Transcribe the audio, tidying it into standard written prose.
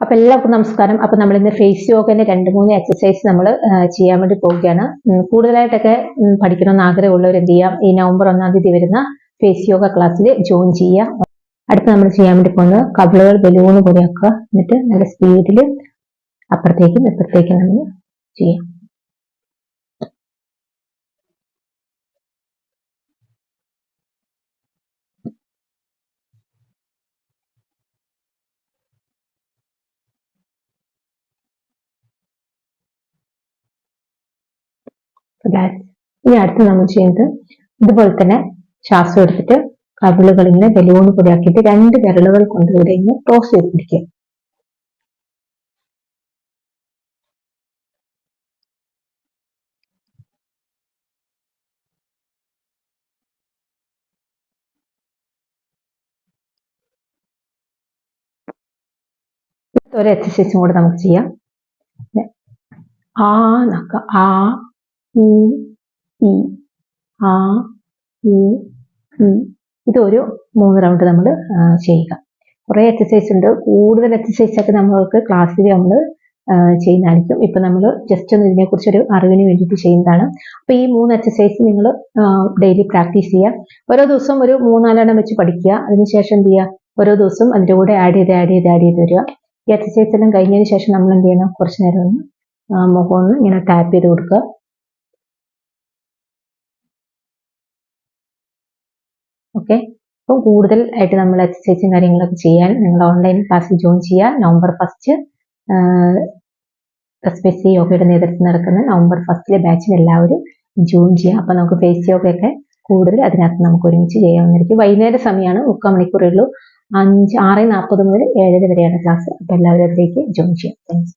അപ്പൊ എല്ലാവർക്കും നമസ്കാരം. അപ്പൊ നമ്മൾ ഇന്ന് ഫേസ് യോഗന്റെ 2-3 എക്സസൈസ് നമ്മൾ ചെയ്യാൻ വേണ്ടി പോവുകയാണ്. കൂടുതലായിട്ടൊക്കെ പഠിക്കണമെന്ന് ആഗ്രഹമുള്ളവർ എന്ത് ചെയ്യാം, ഈ നവംബർ 1-ാം തീയതി വരുന്ന ഫേസ് യോഗ ക്ലാസ്സിൽ ജോയിൻ ചെയ്യാം. അടുത്ത് നമ്മൾ ചെയ്യാൻ വേണ്ടി പോകുന്നത് കവിളുകൾ ബലൂണ് പോലെ ആക്കുക. എന്നിട്ട് നല്ല സ്പീഡിൽ അപ്പുറത്തേക്കും ഇപ്പുറത്തേക്കും നമ്മൾ ചെയ്യാം. ഇനി അടുത്ത് നമ്മൾ ചെയ്യുന്നത് ഇതുപോലെ തന്നെ ശ്വാസം എടുത്തിട്ട് കവിളുകൾ ഇങ്ങനെ ബലൂണ് പോലെ ആക്കിയിട്ട് 2 വിരലുകൾ കൊണ്ട് ഇവിടെ ഇങ്ങനെ ക്രോസ് ചെയ്ത് പിടിക്കുക. ഒരു എക്സസൈസും കൂടെ നമുക്ക് ചെയ്യാം. ആ നക്ക ആ ഈ ഈ ആ ഈ ഈ ഇതൊരു 3 റൗണ്ട് നമ്മൾ ചെയ്യുക. കുറേ എക്സസൈസ് ഉണ്ട്. കൂടുതൽ എക്സസൈസ് ഒക്കെ നമ്മൾക്ക് ക്ലാസ്സിൽ നമ്മൾ ചെയ്യുന്നതായിരിക്കും. ഇപ്പൊ നമ്മൾ ജസ്റ്റ് ഒന്ന് ഇതിനെക്കുറിച്ച് ഒരു അറിവിന് വേണ്ടിയിട്ട് ചെയ്യുന്നതാണ്. അപ്പൊ ഈ 3 എക്സസൈസ് നിങ്ങൾ ഡെയിലി പ്രാക്ടീസ് ചെയ്യുക. ഓരോ ദിവസം ഒരു 3-4 എണ്ണം വെച്ച് പഠിക്കുക. അതിനുശേഷം എന്ത് ചെയ്യുക, ഓരോ ദിവസം അതിൻ്റെ കൂടെ ആഡ് ചെയ്ത് വരിക. ഈ എക്സസൈസ് എല്ലാം കഴിഞ്ഞതിന് ശേഷം നമ്മൾ എന്ത് ചെയ്യണം, കുറച്ച് നേരം ഒന്ന് മുഖം ഒന്ന് ഇങ്ങനെ ടാപ്പ് ചെയ്ത് കൊടുക്കുക. ഓക്കെ. അപ്പം കൂടുതലായിട്ട് നമ്മൾ എക്സസൈസും കാര്യങ്ങളൊക്കെ ചെയ്യാൻ നിങ്ങൾ ഓൺലൈൻ ക്ലാസ്സിൽ ജോയിൻ ചെയ്യുക. നവംബർ 1 സ്പെസി യോഗയുടെ നേതൃത്വം നടക്കുന്ന നവംബർ 1 ബാച്ചിൽ എല്ലാവരും ജോയിൻ ചെയ്യുക. അപ്പം നമുക്ക് ഫേസ് യോഗയൊക്കെ കൂടുതൽ അതിനകത്ത് നമുക്ക് ഒരുമിച്ച് ചെയ്യാവുന്നതായിരിക്കും. വൈകുന്നേര സമയമാണ്, 3/4 മണിക്കൂറേ ഉള്ളൂ. 6:40 മുതൽ 7:00 വരെയാണ് ക്ലാസ്. അപ്പം എല്ലാവരും അതിലേക്ക് ജോയിൻ ചെയ്യാം. താങ്ക്സ്.